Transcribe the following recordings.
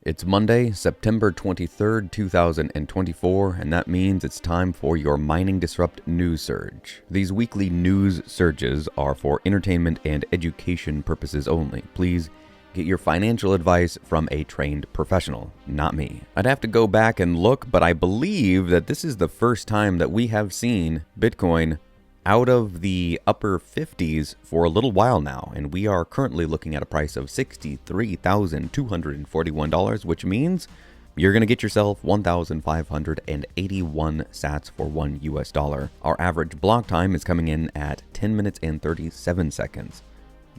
It's Monday, September 23rd, 2024, and that means it's time for your Mining Disrupt News Surge. These weekly news surges are for entertainment and education purposes only. Please get your financial advice from a trained professional, not me. I'd have to go back and look, but I believe that this is the first time that we have seen Bitcoin out of the upper 50s for a little while now, and we are currently looking at a price of $63,241, which means you're going to get yourself 1,581 sats for $1. Our average block time is coming in at 10 minutes and 37 seconds.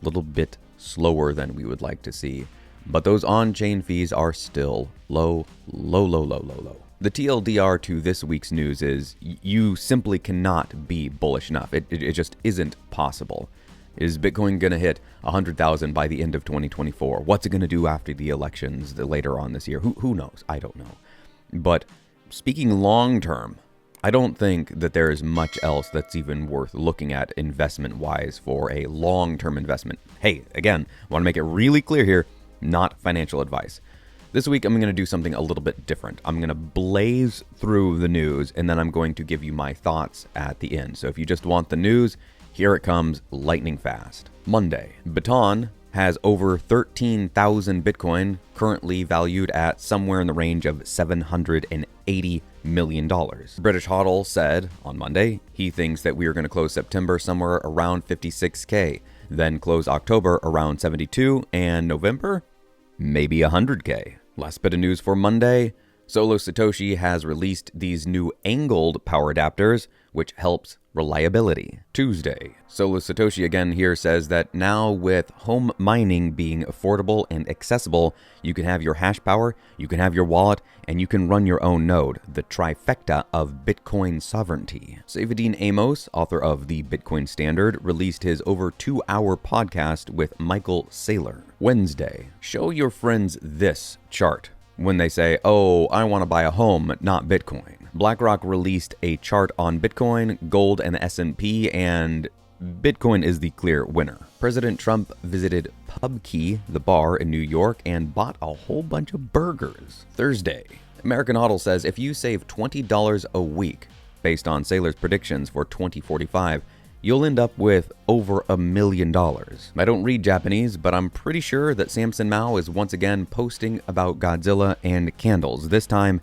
A little bit slower than we would like to see, but those on-chain fees are still low. The TLDR to this week's news is you simply cannot be bullish enough. It just isn't possible. Is Bitcoin going to hit 100,000 by the end of 2024? What's it going to do after the elections later on this year? Who knows? I don't know. But speaking long term, I don't think that there is much else that's even worth looking at investment-wise for a long-term investment. Hey, again, I want to make it really clear here, not financial advice. This week, I'm going to do something a little bit different. I'm going to blaze through the news, and then I'm going to give you my thoughts at the end. So if you just want the news, here it comes lightning fast. Monday, Baton has over 13,000 Bitcoin, currently valued at somewhere in the range of $780 million. British HODL said on Monday he thinks that we are going to close September somewhere around 56K, then close October around 72, and November maybe 100K. Last bit of news for Monday, Solo Satoshi has released these new angled power adapters, which helps reliability. Tuesday, Solo Satoshi again here says that now with home mining being affordable and accessible, you can have your hash power, you can have your wallet, and you can run your own node, the trifecta of Bitcoin sovereignty. Saifedean Amos, author of The Bitcoin Standard, released his over 2-hour podcast with Michael Saylor. Wednesday, show your friends this chart when they say, oh, I want to buy a home, not Bitcoin. BlackRock released a chart on Bitcoin, gold, and the S&P, and Bitcoin is the clear winner. President Trump visited PubKey, the bar in New York, and bought a whole bunch of burgers. Thursday, American HODL says if you save $20 a week, based on Saylor's predictions for 2045, you'll end up with over $1 million. I don't read Japanese, but I'm pretty sure that Samson Mao is once again posting about Godzilla and candles, this time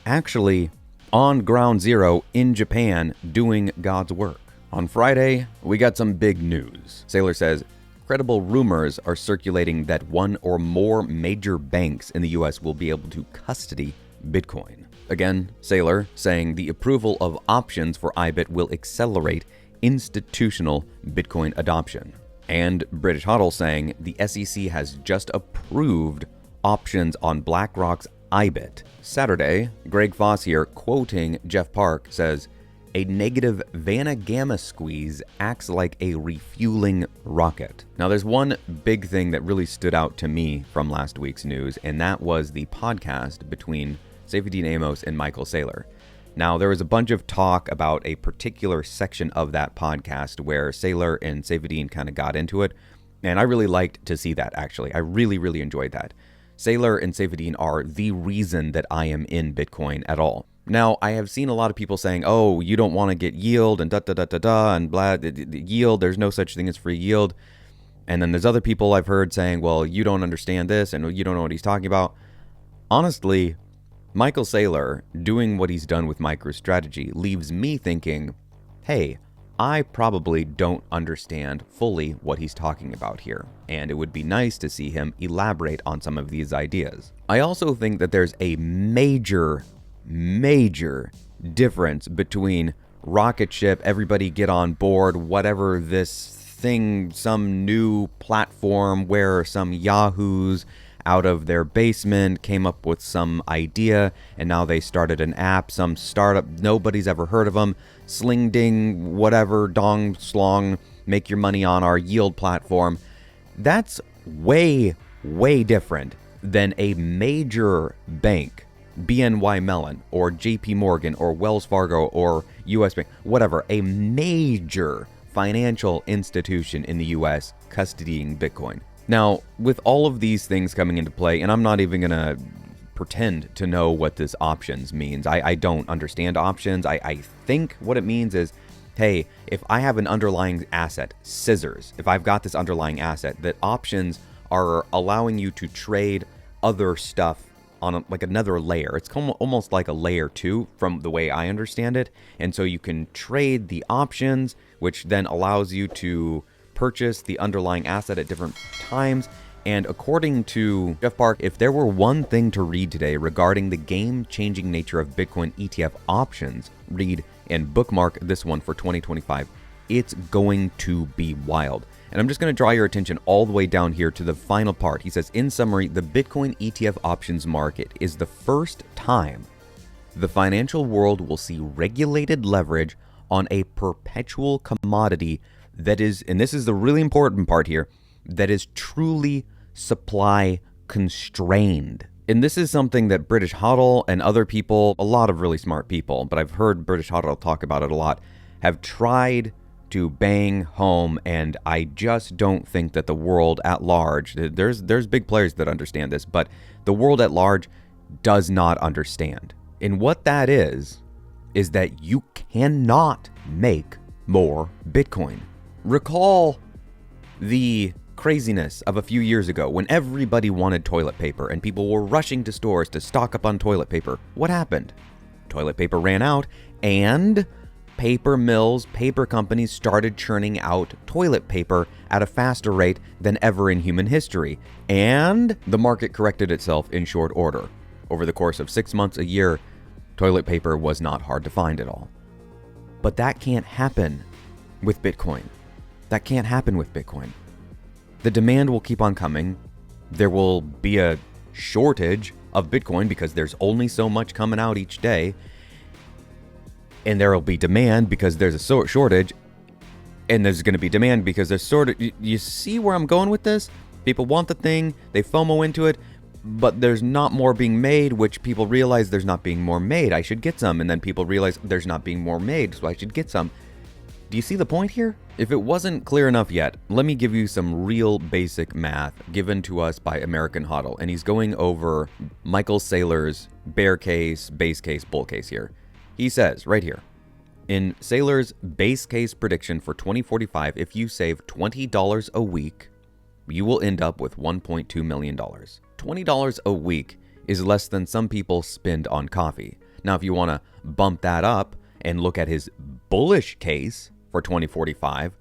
actually on ground zero in Japan doing God's work. On Friday, we got some big news. Saylor says credible rumors are circulating that one or more major banks in the US will be able to custody Bitcoin. Again, Saylor saying the approval of options for IBIT will accelerate institutional Bitcoin adoption. And British HODL saying the SEC has just approved options on BlackRock's IBIT. Saturday, Greg Foss here, quoting Jeff Park, says, a negative Vanna Gamma squeeze acts like a refueling rocket. Now, there's one big thing that really stood out to me from last week's news, and that was the podcast between Saifedean Amos and Michael Saylor. Now, there was a bunch of talk about a particular section of that podcast where Saylor and Saifedean kind of got into it, and I really liked to see that, actually. I really enjoyed that. Saylor and Saifedean are the reason that I am in Bitcoin at all. Now, I have seen a lot of people saying, oh, you don't want to get yield and and blah, the yield, there's no such thing as free yield. And then there's other people I've heard saying, well, you don't understand this and you don't know what he's talking about. Honestly, Michael Saylor doing what he's done with MicroStrategy leaves me thinking, hey, I probably don't understand fully what he's talking about here, and it would be nice to see him elaborate on some of these ideas. I also think that there's a major difference between rocket ship, everybody get on board, whatever this thing, some new platform where some yahoos out of their basement came up with some idea, and now they started an app, some startup, nobody's ever heard of them, sling ding, whatever, dong slong, make your money on our yield platform. That's way different than a major bank, BNY Mellon or JP Morgan or Wells Fargo or US Bank, whatever, a major financial institution in the US custodying Bitcoin. Now, with all of these things coming into play, and I'm not even going to pretend to know what this options means. I don't understand options. I think what it means is, hey, if I have an underlying asset, scissors, if I've got this underlying asset, that options are allowing you to trade other stuff on like another layer. It's almost like a layer 2 from the way I understand it. And so you can trade the options, which then allows you to purchase the underlying asset at different times. And according to Jeff Park, if there were one thing to read today regarding the game-changing nature of Bitcoin ETF options, read and bookmark this one for 2025. It's going to be wild. And I'm just going to draw your attention all the way down here to the final part. He says, in summary, the Bitcoin ETF options market is the first time the financial world will see regulated leverage on a perpetual commodity that is, and this is the really important part here, that is truly supply constrained. And this is something that British Hodl and other people, a lot of really smart people, but I've heard British Hodl talk about it a lot, have tried to bang home, and I just don't think that the world at large, there's big players that understand this, but the world at large does not understand. And what that is that you cannot make more Bitcoin. Recall the craziness of a few years ago when everybody wanted toilet paper and people were rushing to stores to stock up on toilet paper. What happened? Toilet paper ran out and paper mills, paper companies started churning out toilet paper at a faster rate than ever in human history. And the market corrected itself in short order. Over the course of 6 months, a year, toilet paper was not hard to find at all. But that can't happen with Bitcoin. That can't happen with Bitcoin. The demand will keep on coming. There will be a shortage of Bitcoin because there's only so much coming out each day. And there will be demand because there's a shortage. And there's going to be demand because there's you see where I'm going with this? People want the thing, they FOMO into it, but there's not more being made, which people realize there's not being more made. I should get some. And then people realize there's not being more made, so I should get some. Do you see the point here? If it wasn't clear enough yet, let me give you some real basic math given to us by American Hodl. And he's going over Michael Saylor's bear case, base case, bull case here. He says right here, in Saylor's base case prediction for 2045, if you save $20 a week, you will end up with $1.2 million. $20 a week is less than some people spend on coffee. Now, if you want to bump that up and look at his bullish case for 2045,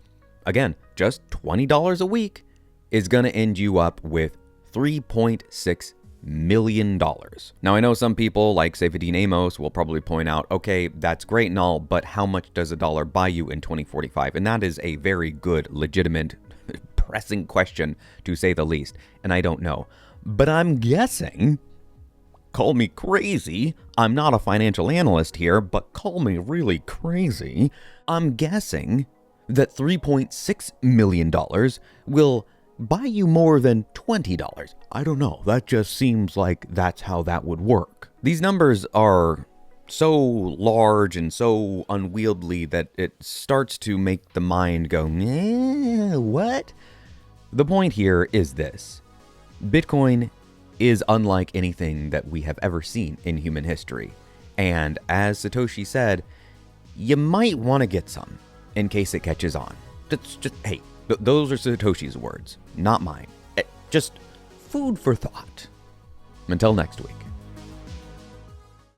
again, just $20 a week is going to end you up with $3.6 million. Now, I know some people like Saifedean Amos will probably point out, okay, that's great and all, but how much does a dollar buy you in 2045? And that is a very good, legitimate, pressing question, to say the least. And I don't know. But I'm guessing, call me crazy, I'm not a financial analyst here, but call me really crazy, I'm guessing that $3.6 million will buy you more than $20. I don't know, that just seems like that's how that would work. These numbers are so large and so unwieldy that it starts to make the mind go, what? The point here is this. Bitcoin is unlike anything that we have ever seen in human history. And as Satoshi said, you might want to get some in case it catches on. Hey, those are Satoshi's words, not mine. Just food for thought. Until next week.